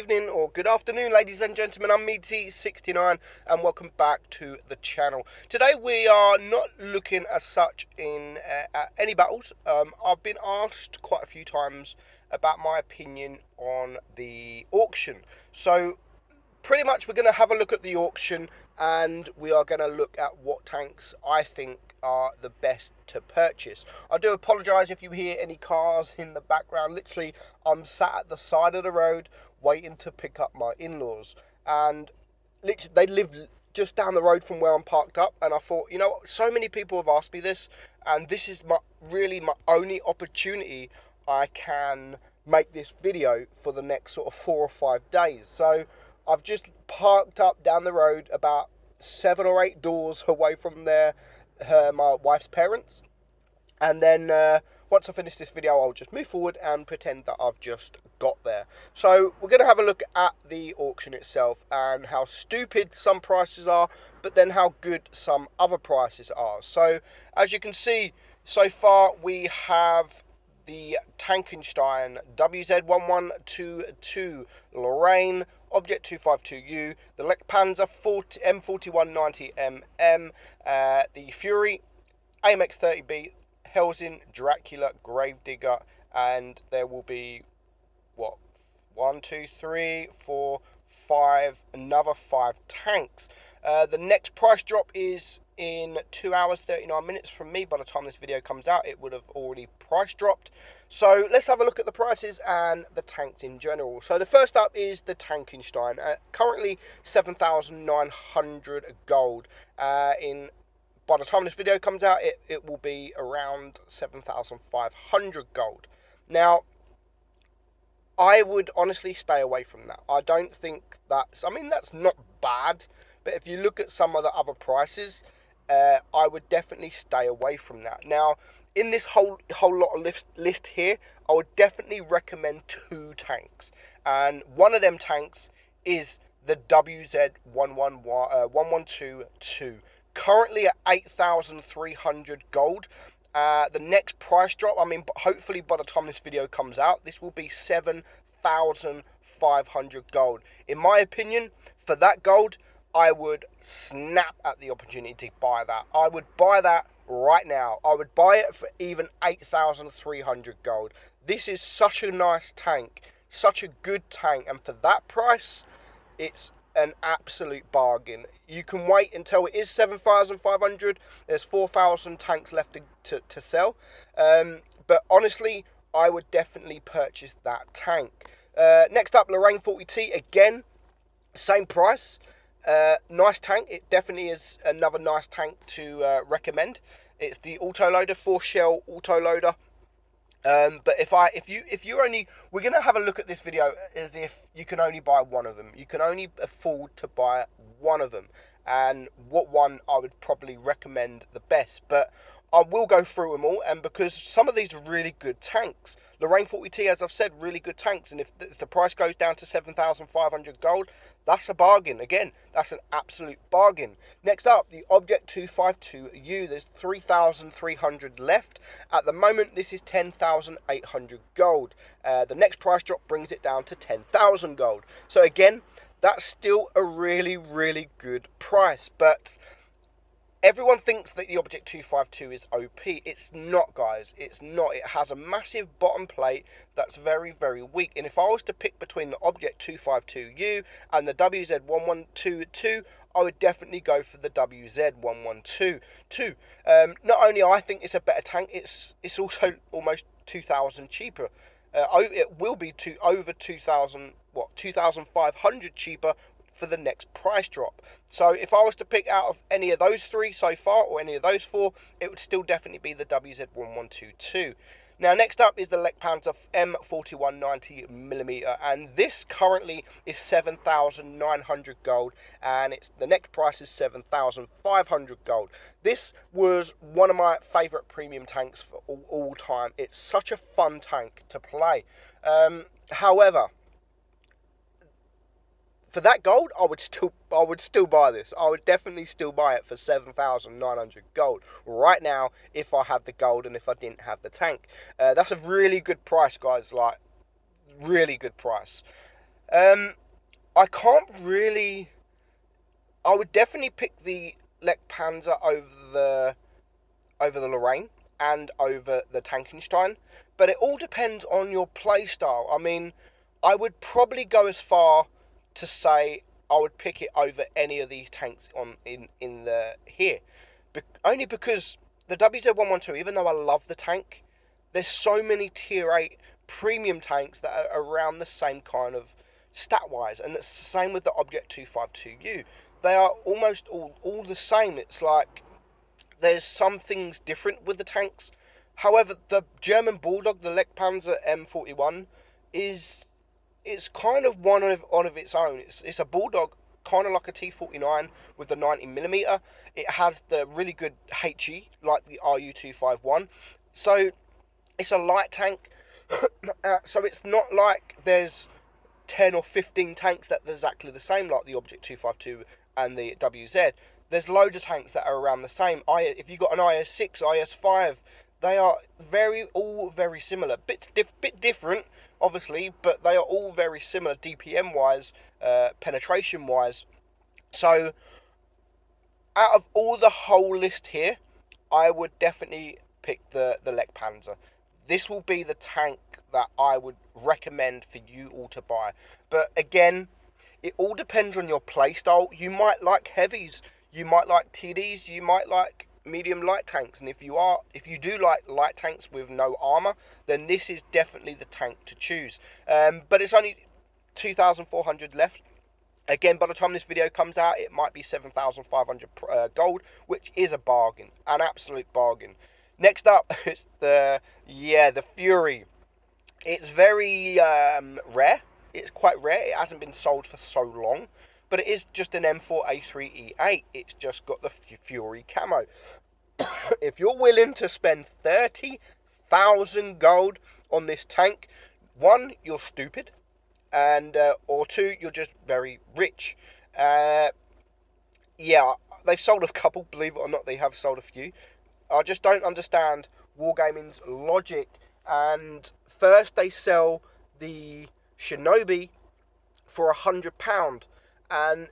evening or good afternoon, ladies and gentlemen. I'm Meadsy69 and welcome back to the channel. Today we are not looking as such at any battles. I've been asked quite a few times about my opinion on the auction. So pretty much we're going to have a look at the auction and we are going to look at what tanks I think are the best to purchase. I do apologise if you hear any cars in the background. Literally, I'm sat at the side of the road waiting to pick up my in-laws, and literally they live just down the road from where I'm parked up, and I thought, you know what, so many people have asked me this, and this is really my only opportunity I can make this video for the next sort of 4 or 5 days. So I've just parked up down the road about 7 or 8 doors away from my wife's parents, and then once I finish this video I'll just move forward and pretend that I've just got there. So we're going to have a look at the auction itself and how stupid some prices are, but then how good some other prices are. So as you can see, so far we have the Tankenstein WZ1122 Lorraine Object 252U, the Lech Panzer M4190mm, the Fury, AMX 30B, Helsing, Dracula, Gravedigger, and there will be, what, 1, 2, 3, 4, 5, another 5 tanks. The next price drop is in 2 hours 39 minutes from me. By the time this video comes out it would have already price dropped. So let's have a look at the prices and the tanks in general. So the first up is the Tankenstein, currently 7,900 gold. By the time this video comes out it will be around 7,500 gold. Now I would honestly stay away from that. I don't think that's not bad, but if you look at some of the other prices, I would definitely stay away from that. Now, in this whole lot of list here, I would definitely recommend 2 tanks, and one of them tanks is the WZ1122, currently at 8,300 gold. The next price drop, hopefully by the time this video comes out, this will be 7,500 gold. In my opinion, for that gold, I would snap at the opportunity to buy that. I would buy that right now. I would buy it for even 8,300 gold. This is such a nice tank, such a good tank, and for that price, it's an absolute bargain. You can wait until it is 7,500. There's 4,000 tanks left to sell. But honestly, I would definitely purchase that tank. Next up, Lorraine 40T, again, same price. Nice tank. It definitely is another nice tank to recommend. It's the autoloader, 4-shell autoloader. But we're gonna have a look at this video as if you can only buy one of them. You can only afford to buy one of them, and what one I would probably recommend the best. But I will go through them all, and because some of these are really good tanks. Lorraine 40T, as I've said, really good tanks, and if the price goes down to 7,500 gold, that's a bargain. Again, that's an absolute bargain. Next up, the Object 252U. There's 3,300 left. At the moment, this is 10,800 gold. The next price drop brings it down to 10,000 gold. So again, that's still a really, really good price, but everyone thinks that the Object 252 is OP. It's not, guys. It's not. It has a massive bottom plate that's very, very weak. And if I was to pick between the Object 252U and the WZ1122, I would definitely go for the WZ1122. Not only I think it's a better tank, it's also almost 2,000 cheaper. It will be over 2,500 cheaper for the next price drop. So if I was to pick out of any of those 3 so far, or any of those 4, it would still definitely be the WZ1122. Now next up is the Lech Panzer M4190mm, and this currently is 7,900 gold, and the next price is 7,500 gold. This was one of my favourite premium tanks for all time. It's such a fun tank to play. However, for that gold, I would still buy this. I would definitely still buy it for 7,900 gold right now if I had the gold and if I didn't have the tank. That's a really good price, guys. Like, really good price. I can't really. I would definitely pick the Lech Panzer over the Lorraine and over the Tankenstein, but it all depends on your playstyle. I mean, I would probably go as far to say I would pick it over any of these tanks in the here, only because the WZ-112, even though I love the tank, there's so many tier 8 premium tanks that are around the same kind of stat wise, and it's the same with the Object 252U. They are almost all the same. It's like there's some things different with the tanks. However, the German Bulldog, the Lech Panzer M41, is it's kind of one of its own. It's a Bulldog, kind of like a T49 with the 90mm. It has the really good HE like the RU251. So it's a light tank. So it's not like there's 10 or 15 tanks that are exactly the same like the Object 252 and the WZ. There's loads of tanks that are around the same. If you got an IS-6, IS-5, they are all very similar. Bit different, obviously, but they are all very similar DPM-wise, penetration-wise. So, out of all the whole list here, I would definitely pick the Lech Panzer. This will be the tank that I would recommend for you all to buy. But again, it all depends on your playstyle. You might like heavies, you might like TDs, you might like medium light tanks, and if you do like light tanks with no armor, then this is definitely the tank to choose. But it's only 2,400 left. Again, by the time this video comes out, it might be 7,500 gold, which is a bargain, an absolute bargain. Next up, it's the Fury. It's very rare. It's quite rare. It hasn't been sold for so long, but it is just an M4A3E8. It's just got the Fury camo. If you're willing to spend 30,000 gold on this tank, one, you're stupid, and or two, you're just very rich. Yeah, they've sold a couple, believe it or not, they have sold a few. I just don't understand Wargaming's logic. And first they sell the Shinobi for £100, and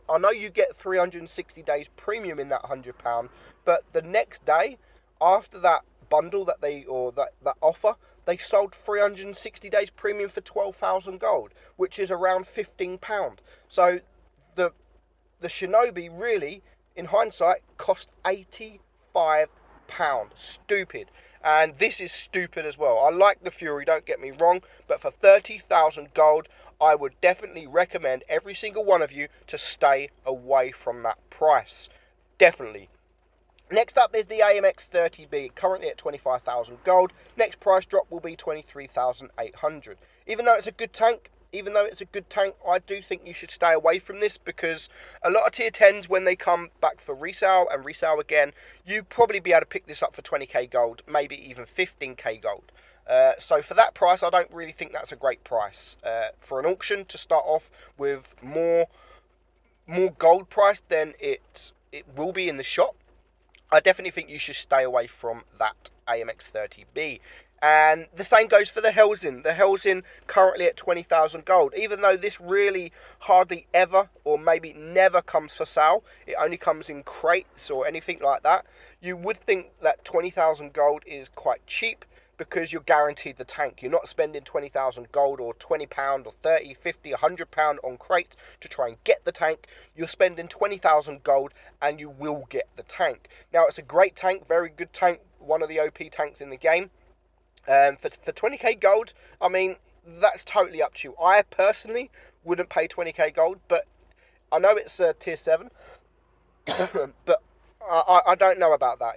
I know you get 360 days premium in that £100, but the next day after that bundle that that offer, they sold 360 days premium for 12,000 gold, which is around £15. So the Shinobi really, in hindsight, cost £85. Stupid. And this is stupid as well. I like the Fury, don't get me wrong, but for 30,000 gold, I would definitely recommend every single one of you to stay away from that price. Definitely. Next up is the AMX-30B, currently at 25,000 gold. Next price drop will be 23,800. Even though it's a good tank, I do think you should stay away from this, because a lot of tier 10s, when they come back for resale and resale again, you'd probably be able to pick this up for 20k gold, maybe even 15k gold. So for that price, I don't really think that's a great price. For an auction to start off with more gold price than it will be in the shop, I definitely think you should stay away from that AMX-30B. And the same goes for the Hellsing. The Hellsing currently at 20,000 gold. Even though this really hardly ever or maybe never comes for sale, it only comes in crates or anything like that, you would think that 20,000 gold is quite cheap, because you're guaranteed the tank. You're not spending 20,000 gold or £20 or 30, 50, £100 on crates to try and get the tank. You're spending 20,000 gold and you will get the tank. Now, it's a great tank, very good tank, one of the OP tanks in the game. For 20k gold, I mean, that's totally up to you. I personally wouldn't pay 20k gold, but I know it's tier 7, but I don't know about that.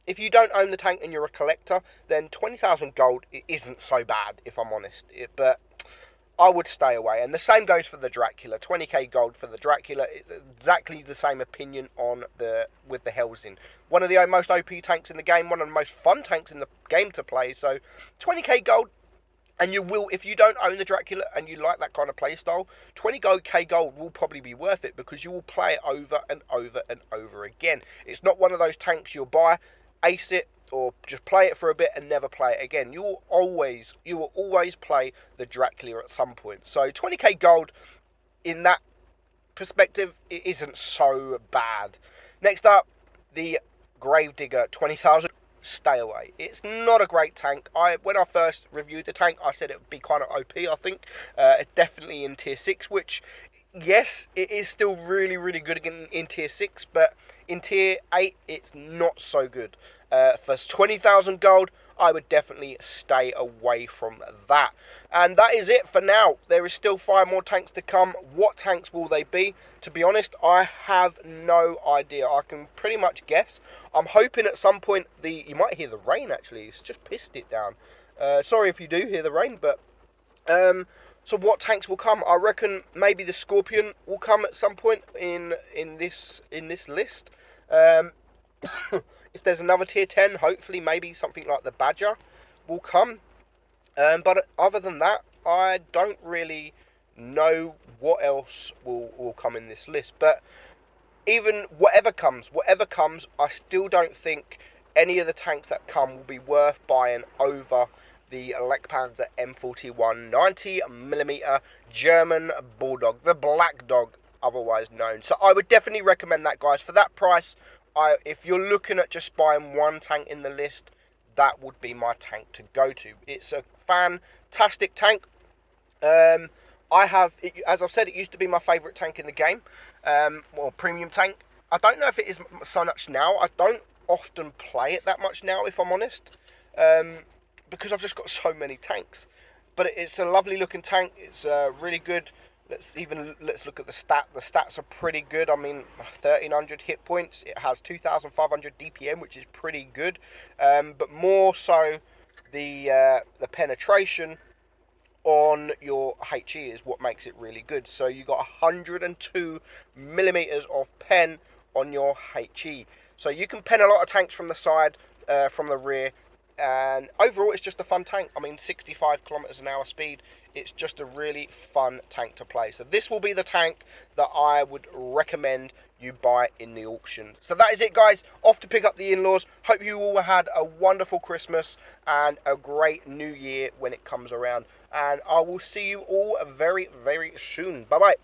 If you don't own the tank and you're a collector, then 20,000 gold isn't so bad, if I'm honest. But I would stay away. And the same goes for the Dracula. 20k gold for the Dracula. It's exactly the same opinion with the Hellsing. One of the most OP tanks in the game, one of the most fun tanks in the game to play. So 20k gold, and you will, if you don't own the Dracula and you like that kind of playstyle, 20k gold will probably be worth it, because you will play it over and over and over again. It's not one of those tanks you'll buy, ace it, or just play it for a bit and never play it again. You will always play the Dracula at some point. So 20k gold in that perspective, it isn't so bad. Next up, the Gravedigger 20,000. Stay away. It's not a great tank. When I first reviewed the tank, I said it would be kind of OP. I think it's definitely in tier 6, which yes, it is still really, really good in tier 6, but in tier 8, it's not so good. For 20,000 gold, I would definitely stay away from that. And that is it for now. There is still 5 more tanks to come. What tanks will they be? To be honest, I have no idea. I can pretty much guess. I'm hoping at some point you might hear the rain actually. It's just pissed it down. Sorry if you do hear the rain, but so what tanks will come? I reckon maybe the Scorpion will come at some point in this list. If there's another tier 10, hopefully maybe something like the Badger will come. But other than that, I don't really know what else will come in this list. But even whatever comes, I still don't think any of the tanks that come will be worth buying over the Leckpanzer M41 90mm German Bulldog, the Black Dog, otherwise known. So I would definitely recommend that, guys. For that price, if you're looking at just buying one tank in the list, that would be my tank to go to. It's a fantastic tank. As I've said, it used to be my favourite tank in the game, or premium tank. I don't know if it is so much now. I don't often play it that much now, if I'm honest, because I've just got so many tanks. But it's a lovely looking tank. It's really good. Let's look at the stat. The stats are pretty good. I mean, 1,300 hit points. It has 2,500 DPM, which is pretty good. But more so, the penetration on your HE is what makes it really good. So you got 102 millimeters of pen on your HE. So you can pen a lot of tanks from the side, from the rear. And overall, it's just a fun tank. I mean, 65 kilometers an hour speed. It's just a really fun tank to play. So this will be the tank that I would recommend you buy in the auction. So that is it, guys. Off to pick up the in-laws. Hope you all had a wonderful Christmas and a great New Year when it comes around. And I will see you all very, very soon. Bye-bye.